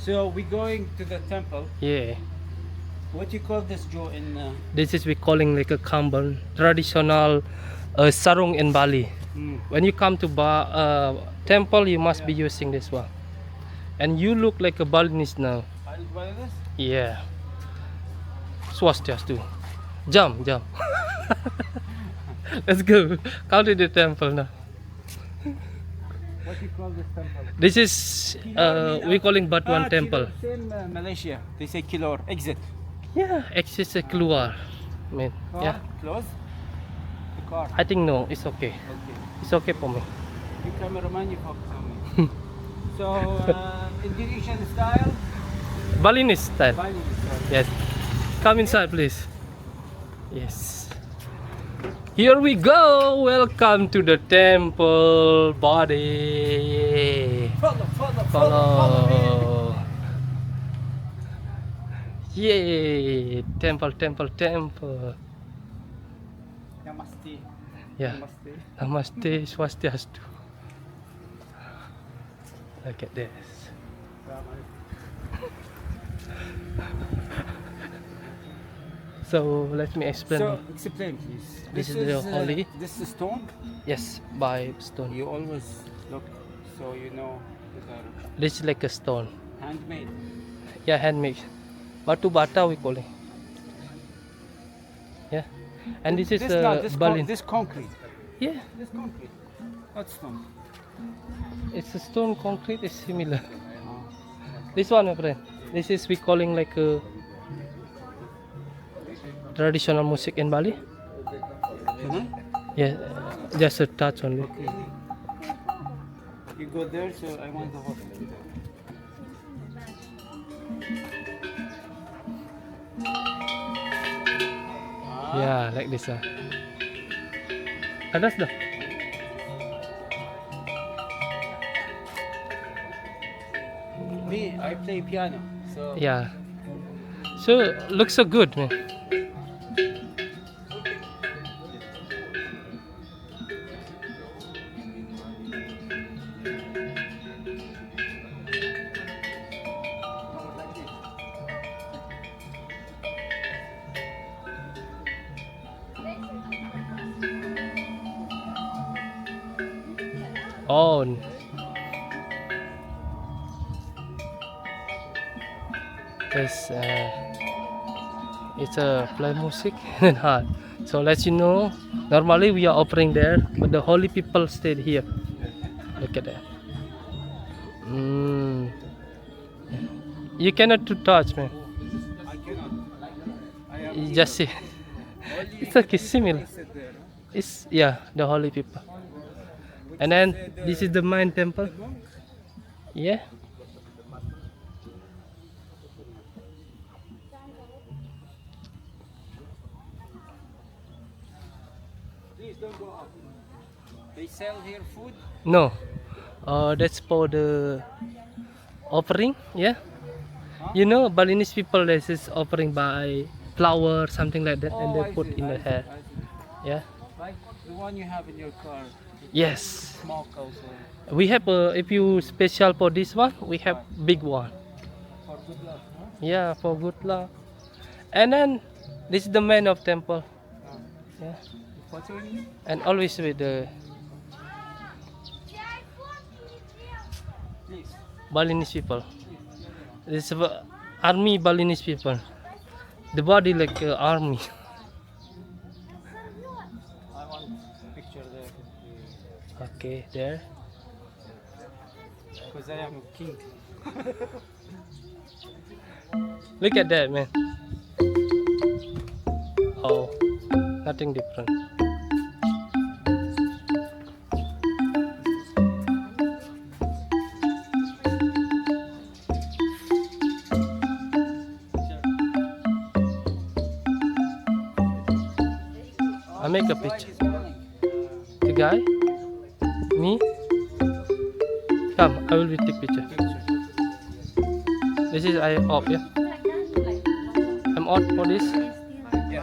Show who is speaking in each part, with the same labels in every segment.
Speaker 1: So we're going to the temple.
Speaker 2: Yeah.
Speaker 1: What you call this, Joe? In
Speaker 2: This is we calling like a kamban, traditional sarung in Bali. When you come to temple, you must be using this one. And you look like a Balinese now.
Speaker 1: I'll buy this.
Speaker 2: Yeah. Swastiastu. Jump, jump. Let's go. Come to the temple now.
Speaker 1: What you call this temple?
Speaker 2: This is we calling Batuan temple.
Speaker 1: Kilor, same Malaysia. They say Kilor. Exit.
Speaker 2: Yeah, exit keluar. Man,
Speaker 1: Car,
Speaker 2: yeah.
Speaker 1: Close. The car.
Speaker 2: I think no, it's okay.
Speaker 1: Okay.
Speaker 2: It's okay for me.
Speaker 1: You cameraman, you focus on me. So Indonesian style.
Speaker 2: Balinese style.
Speaker 1: Balinese style.
Speaker 2: Yes. Come inside, please. Yes. Here we go. Welcome to the temple body. Follow. Yay! Temple.
Speaker 1: Namaste.
Speaker 2: Yeah.
Speaker 1: Namaste.
Speaker 2: Namaste Swastiastu. Look at this. So let me explain.
Speaker 1: So explain, please.
Speaker 2: This is the holy.
Speaker 1: This is stone.
Speaker 2: Yes, by stone.
Speaker 1: You always look, so you know the direction.
Speaker 2: This is like a stone.
Speaker 1: Handmade.
Speaker 2: Yeah, handmade. Batu bata we call it. Yeah. And this is Balin.
Speaker 1: This concrete.
Speaker 2: Yeah,
Speaker 1: This concrete. What stone?
Speaker 2: it's a stone concrete. It's similar. This one, my friend. This is we calling like a traditional music in Bali.
Speaker 1: Can I?
Speaker 2: Yeah, just a touch only.
Speaker 1: Okay. You go there, so I want the whole thing.
Speaker 2: Yeah, like this. Atas dah.
Speaker 1: Me, I play piano. So
Speaker 2: Yeah. So looks so good, man. Oh. Yes, it's a play music and hard. So let you know, normally we are operating there, but the holy people stayed here. Look at that. You cannot to touch, man.
Speaker 1: I cannot.
Speaker 2: You just see. It's like similar. It's the holy people. And then this is the main temple. Yeah.
Speaker 1: Please don't go up. They sell here food.
Speaker 2: No. That's for the offering. Yeah. You know, Balinese people, this is offering by flower, something like that, and they put in the hair. Yeah.
Speaker 1: Like the one you have in your car.
Speaker 2: Yes.
Speaker 1: Smoke also.
Speaker 2: We have if you special for this one, we have big one.
Speaker 1: For good luck, huh?
Speaker 2: Yeah, for good luck. And then this is the man of temple. Yeah.
Speaker 1: What's your name?
Speaker 2: And always with the
Speaker 1: Please.
Speaker 2: Balinese people. This is army Balinese people. The body like army.
Speaker 1: I want picture there.
Speaker 2: Okay, there.
Speaker 1: Because I am king.
Speaker 2: Look at that, man. Oh, nothing different. I make a picture. The guy? Me? Come, I will take picture. This is I off, yeah? I'm out for this.
Speaker 1: Yeah.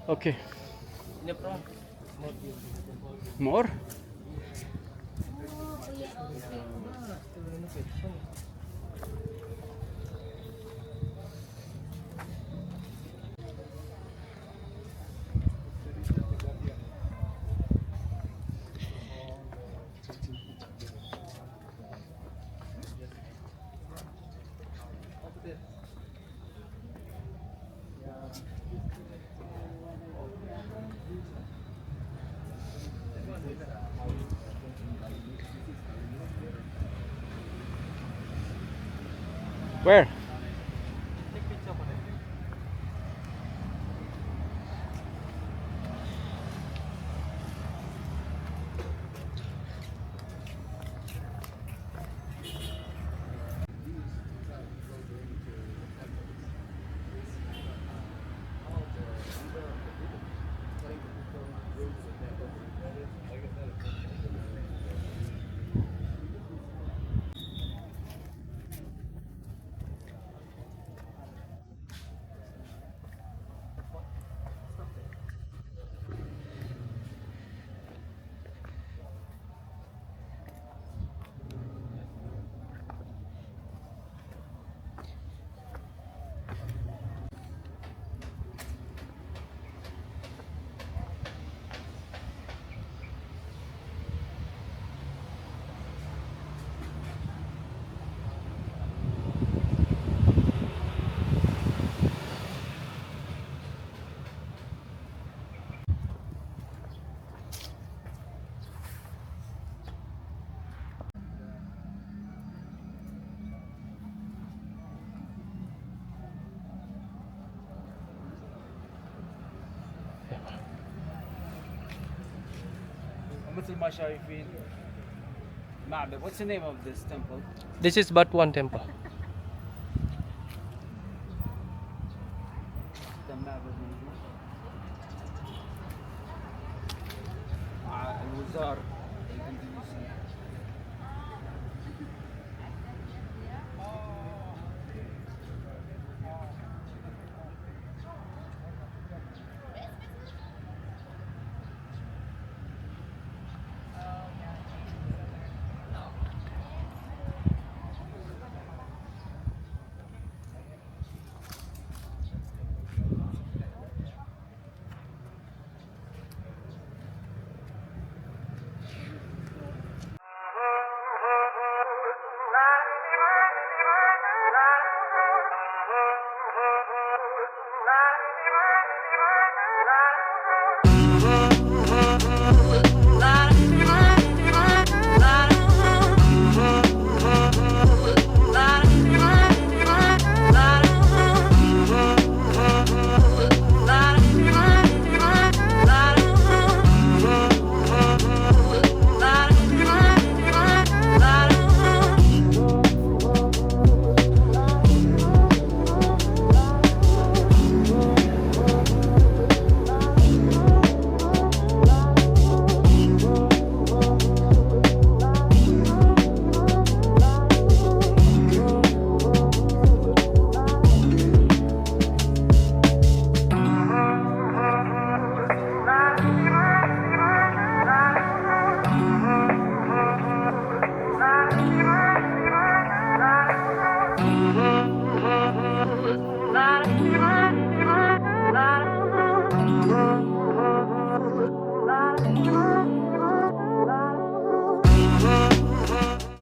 Speaker 3: Okay.
Speaker 2: In the front.
Speaker 3: More? Where?
Speaker 1: مثل ما شايفين معبد. What's the name of this temple?
Speaker 2: This is Batuan temple.
Speaker 1: ده المعبد موجود. الوزارة